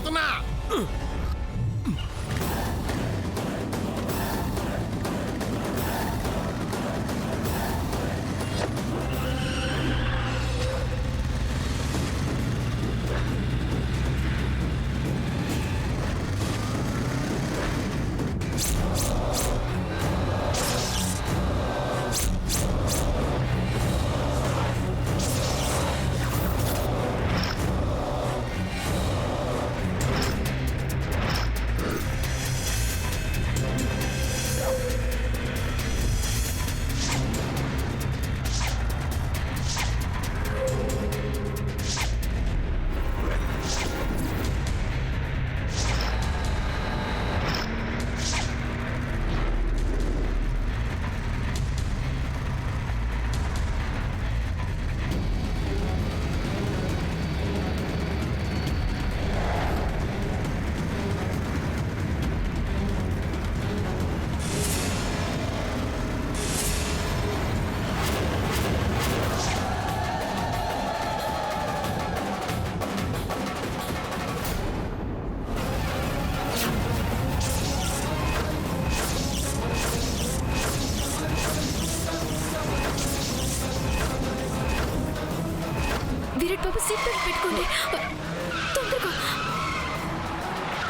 వస్తున్నా. విరాట్ బాబు seat belt పెట్టుకోండి, తొందరగా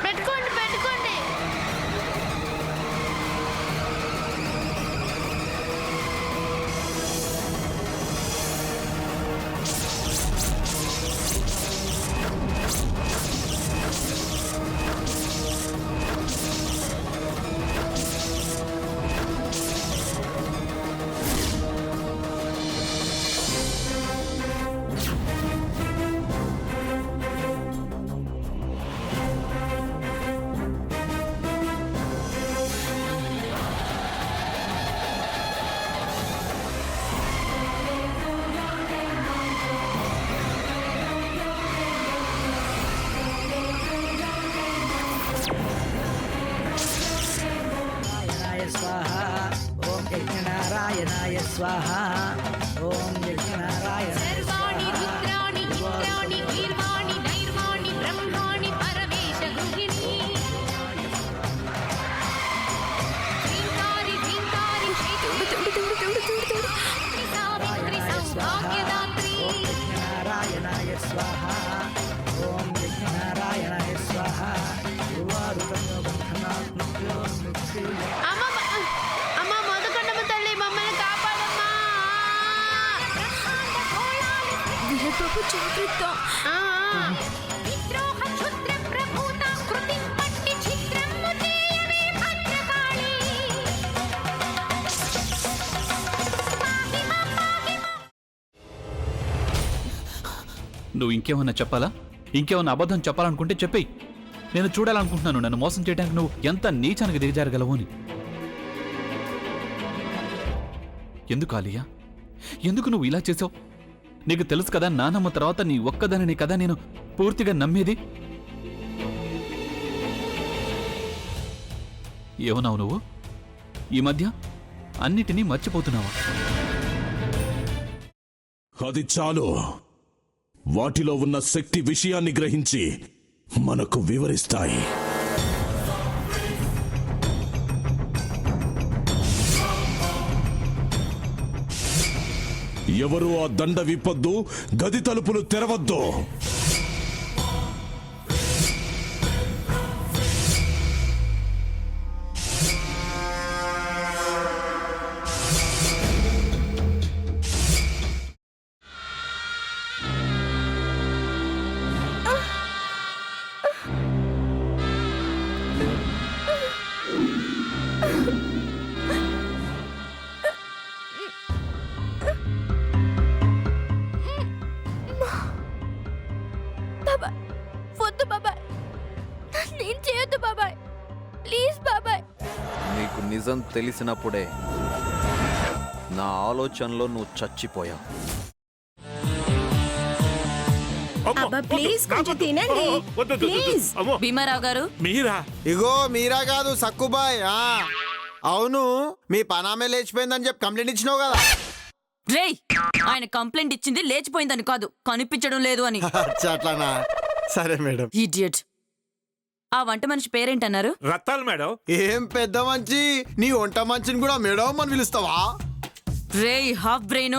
పెట్టుకోండి పెట్టుకోండి. నారాయణాయ స్వాహ. ఓం యజ్ఞనారాయణ. సర్వాణి రుద్రాణి ఇంద్రాణి గీర్వాణి నైర్వాణి బ్రహ్మాణి పరమేశ గృహిణి. శ్రీంకారి శ్రీంకారి సావిత్రి సౌభాగ్యదాత్రి. నారాయణాయ స్వాహ. ఓం యజ్ఞనారాయణాయ స్వాహ. అమ్మ మొదకొండమ్మ తల్లి మమ్మల్ని కాపాడమ్మా. విరాట్ బాబు జాగ్రత్త. విద్రోహ క్షుద్ర ప్రభూత కృతిం పట్టి ఛిద్రము చేయవే భద్రకాళి. నువ్వు ఇంకేమన్నా చెప్పాలా? ఇంకేమన్నా అబద్ధం చెప్పాలనుకుంటే చెప్పేయి. నేను చూడాలనుకుంటున్నాను నన్ను మోసం చేయడానికి నువ్వు ఎంత నీచానికి దిగజారగలవు అని. ఎందుకు ఆలియా, ఎందుకు నువ్వు ఇలా చేసావు? నీకు తెలుసు కదా నానమ్మ తర్వాత నీ ఒక్కదానిని కదా నేను పూర్తిగా నమ్మేది. ఏమన్నావు నువ్వు? ఈ మధ్య అన్నిటినీ మర్చిపోతున్నావా? అది చాలు. వాటిలో ఉన్న శక్తి విషయాన్ని గ్రహించి మనకు వివరిస్తాయి. ఎవరు ఆ దండ విప్పొద్దు, గది తలుపులు తెరవద్దు. నిజం తెలిసినప్పుడే నా ఆలోచనలో నువ్వు చచ్చిపోయావు. భీమారావు గారు మీరా? ఇగో మీరా కాదు సక్కుబాయ్. అవును, మీ పనామే లేచిపోయిందని చెప్పి కంప్లైంట్ ఇచ్చినావు కదా. రేయ్, ఆయన కంప్లైంట్ ఇచ్చింది లేచిపోయిందని కాదు, కనిపించడం లేదు అని. అట్లానా? సరే మేడం. ఇడియట్. ఆ వంట మనిషి పేరేంటన్నారు? రత్తాలు మేడం. ఏం పెద్ద మంచి నీ వంట మంచిని కూడా మేడం అని పిలుస్తావా? రేయ్ హాఫ్ బ్రెయిన్,